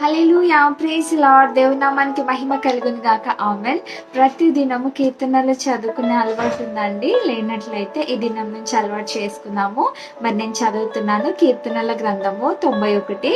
హల్లెలూయా, praise lord. దేవుని నామానికి మహిమ కలుగును గాక. ఆమేన్. ప్రతి దినము కీర్తనలు చదువుకునే అలవాటు ఉందండి? లేనట్లయితే ఈ దినం నుంచి అలవాటు చేసుకుందాము. మరి నేను చదువుతున్నాను కీర్తనల గ్రంథము 91.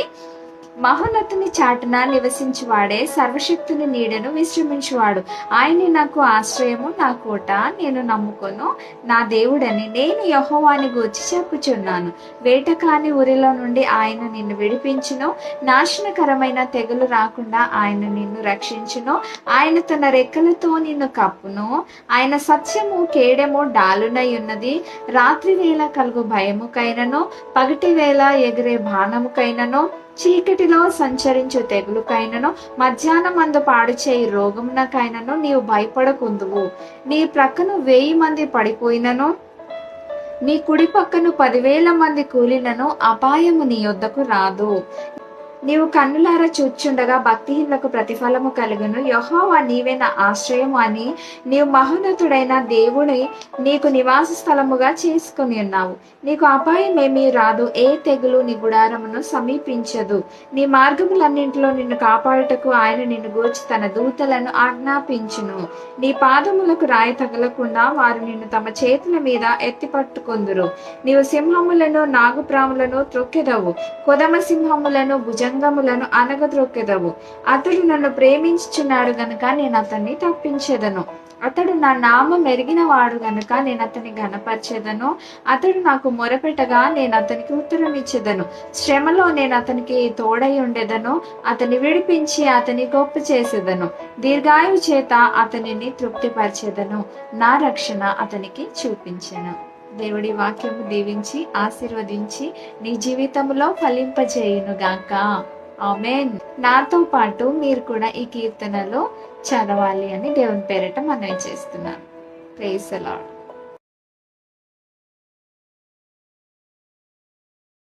మహోన్నతుని చాటున నివసించువాడే, సర్వశక్తుని నీడను విశ్రమించువాడు. ఆయనే నాకు ఆశ్రయము, నా కోట, నేను నమ్ముకొను నా దేవుడని నేను యెహోవాని గూర్చి చెప్పుచున్నాను. వేటకాని ఊరిలో నుండి ఆయన నిన్ను విడిపించును, నాశనకరమైన తెగులు రాకుండా ఆయన నిన్ను రక్షించును. ఆయన తన రెక్కలతో నిన్ను కప్పును. ఆయన సత్యము కేడెము డాలునై ఉన్నది. రాత్రి వేళ కలుగు భయముకైనను, పగటి వేళ ఎగిరే బాణముకైనను, చీకటిలో సంచరించు తెగులుకైనను, మధ్యాహ్నమందు పాడు చేయి రోగమునకైనను నీవు భయపడకుందువు. నీ ప్రక్కను 1000 మంది పడిపోయినను, నీ కుడి పక్కను 10,000 మంది కూలినను అపాయము నీ యొద్దకు రాదు. నీవు కన్నులారా చూచుండగా భక్తిహీనులకు ప్రతిఫలము కలుగును. యెహోవా నీవే నా ఆశ్రయము అని నీవు మహోన్నతుడైన దేవుని నీకు నివాస స్థలముగా చేసుకుని ఉన్నావు. నీకు అపాయమేమీ రాదు, ఏ తెగులు నీ గుడారమును సమీపించదు. నీ మార్గములన్నింటిలో నిన్ను కాపాడుటకు ఆయన నిన్ను గూర్చి తన దూతలను ఆజ్ఞాపించును. నీ పాదములకు రాయి తగలకుండా వారు నిన్ను తమ చేతుల మీద ఎత్తి పట్టుకొందురు. నీవు సింహములను నాగుప్రాములను త్రొక్కెదవు, కొదమ సింహములను భుజంగములను అనగద్రొక్కెదవు. అతడు నన్ను ప్రేమించుచున్నాడు గనుక నేను అతన్ని తప్పించెదను. అతడు నా నామం ఎరిగిన వాడు గనుక నేను అతన్ని ఘనపరచెదను. అతడు నాకు మొరపెట్టగా నేను అతనికి ఉత్తరం ఇచ్చెదను. శ్రమలో నేను అతనికి తోడై ఉండెదను. అతన్ని విడిపించి అతని గొప్ప చేసేదను. దీర్ఘాయువు చేత అతనిని తృప్తిపరచెదను. నా రక్షణ అతనికి చూపించెను. దేవుడి వాక్యము దీవించి ఆశీర్వదించి నీ జీవితంలో ఫలింపజేయును గాక. ఆమేన్. నాతో పాటు మీరు కూడా ఈ కీర్తనలో చదవాలి అని దేవుని పేరిట మనవి చేస్తున్నాను. Praise the lord.